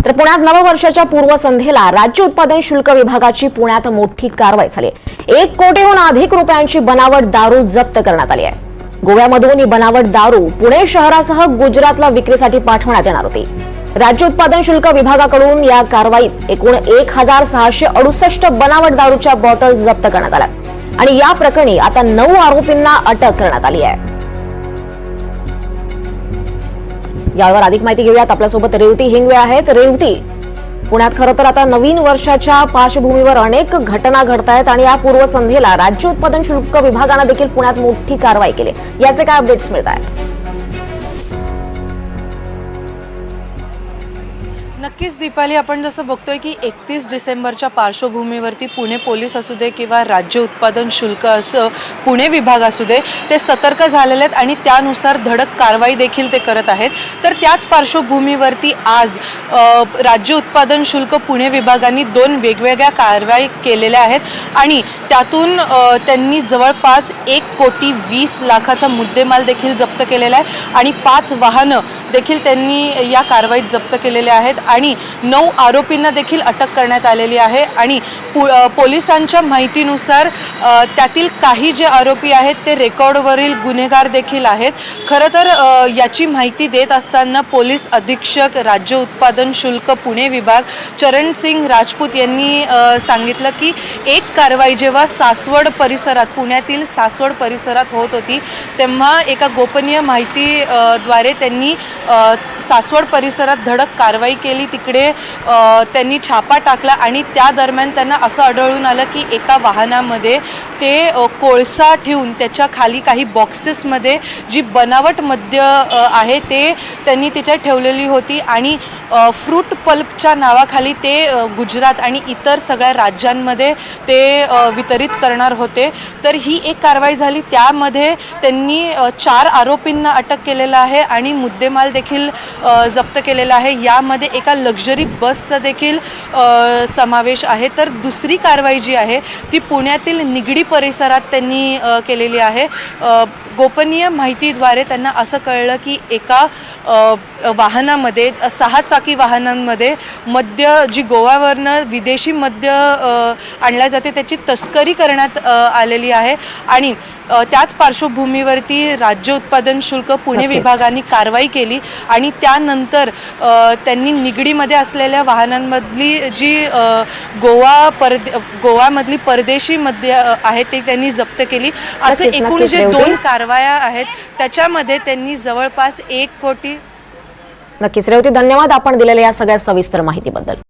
तर पुण्यात नववर्षाच्या पूर्वसंध्येला राज्य उत्पादन शुल्क विभागाची पुण्यात मोठी कारवाई झाली। 1 कोटीहून अधिक रुपयांची बनावट दारू जप्त करण्यात आली आहे। गोव्यामधून ही बनावट दारू पुणे शहरासह गुजरातला विक्रीसाठी पाठवण्यात येणार होती। राज्य उत्पादन शुल्क विभागाकडून या कारवाईत एकूण 1668 बनावट दारूच्या बॉटल जप्त करण्यात आल्या आणि या प्रकरणी आता 9 आरोपींना अटक करण्यात आली आहे। यावर अधिक माहिती घेऊयात। आपल्यासोबत रेवती हिंगवे आहेत। रेवती, पुण्यात खरं तर आता नवीन वर्षाच्या पार्श्वभूमीवर अनेक घटना घडतायत आणि या पूर्वसंध्येला राज्य उत्पादन शुल्क विभागाने देखील पुण्यात मोठी कारवाई केली। याचे काय अपडेट्स मिळत आहेत? नक्कीच दीपाली, आपण जसं बघतोय की 31 डिसेंबरच्या पार्श्वभूमीवरती पुणे पोलीस असू दे किंवा राज्य उत्पादन शुल्क असं पुणे विभाग असू दे, ते सतर्क झालेले आहेत आणि त्यानुसार धडक कारवाई देखील ते करत आहेत। तर त्याच पार्श्वभूमीवरती आज राज्य उत्पादन शुल्क पुणे विभागाने 2 वेगवेगळ्या कारवाई केलेल्या आहेत आणि त्यातून त्यांनी जवळपास 1,20,00,000चा मुद्देमाल देखील जप्त केलेला आहे आणि 5 वाहनं देखील त्यांनी या कारवाईत जप्त केलेले आहेत आणि 9 आरोपींना देखील अटक करण्यात आलेली आहे। आणि पोलिसांच्या माहितीनुसार त्यातील काही जे आरोपी आहेत ते रेकॉर्डवरील गुन्हेगार देखील आहेत। खरं तर याची माहिती देत असताना पोलीस अधीक्षक राज्य उत्पादन शुल्क पुणे विभाग चरण सिंग राजपूत यांनी सांगितलं की एक कारवाई जेव्हा सासवड परिसरात, पुण्यातील सासवड परिसरात होत होती, तेव्हा एका गोपनीय माहितीद्वारे त्यांनी सासवड परिसरात धडक कारवाई केली। तिकडे त्यांनी छापा टाकला आणि त्या दरम्यान त्यांना असं आढळून आलं की एका वाहनामध्ये ते कोळसा ठेवून त्याच्या खाली काही बॉक्सेसमध्ये जी बनावट मद्य आहे ते त्यांनी तिथे ठेवलेली होती आणि फ्रूट पल्पच्या नावाखाली ते गुजरात आणि इतर सगळ्या राज्यांमध्ये ते वितरित करणार होते। तर ही एक कारवाई झाली। त्यामध्ये त्यांनी 4 आरोपींना अटक केलेलं आहे आणि मुद्देमाल देखील जप्त केलेला आहे। यामध्ये एका लक्झरी बसचा देखील समावेश आहे। तर दुसरी कारवाई जी आहे ती पुण्यातील निगडी परिसरात त्यांनी केलेली आहे। गोपनीय माहितीद्वारे त्यांना असं कळलं की एका वाहनामध्ये 6 चाकी वाहनांमध्ये मद्य, जी गोव्यावरनं विदेशी मद्य आणल्या जाते, त्याची तस्करी करण्यात आलेली आहे आणि त्याच पार्श्वभूमीवरती राज्य उत्पादन शुल्क पुणे विभागाने कारवाई केली आणि त्यानंतर त्यांनी निगडीमध्ये असलेल्या वाहनांमधली जी गोवामधली परदेशी मद्य आहे ते त्यांनी जप्त केली। असे एकूण जे 2 कारवाया आहेत त्याच्यामध्ये त्यांनी जवळपास 1 कोटी। नक्कीच रेवती, धन्यवाद आपण दिलेल्या या सगळ्या सविस्तर माहितीबद्दल।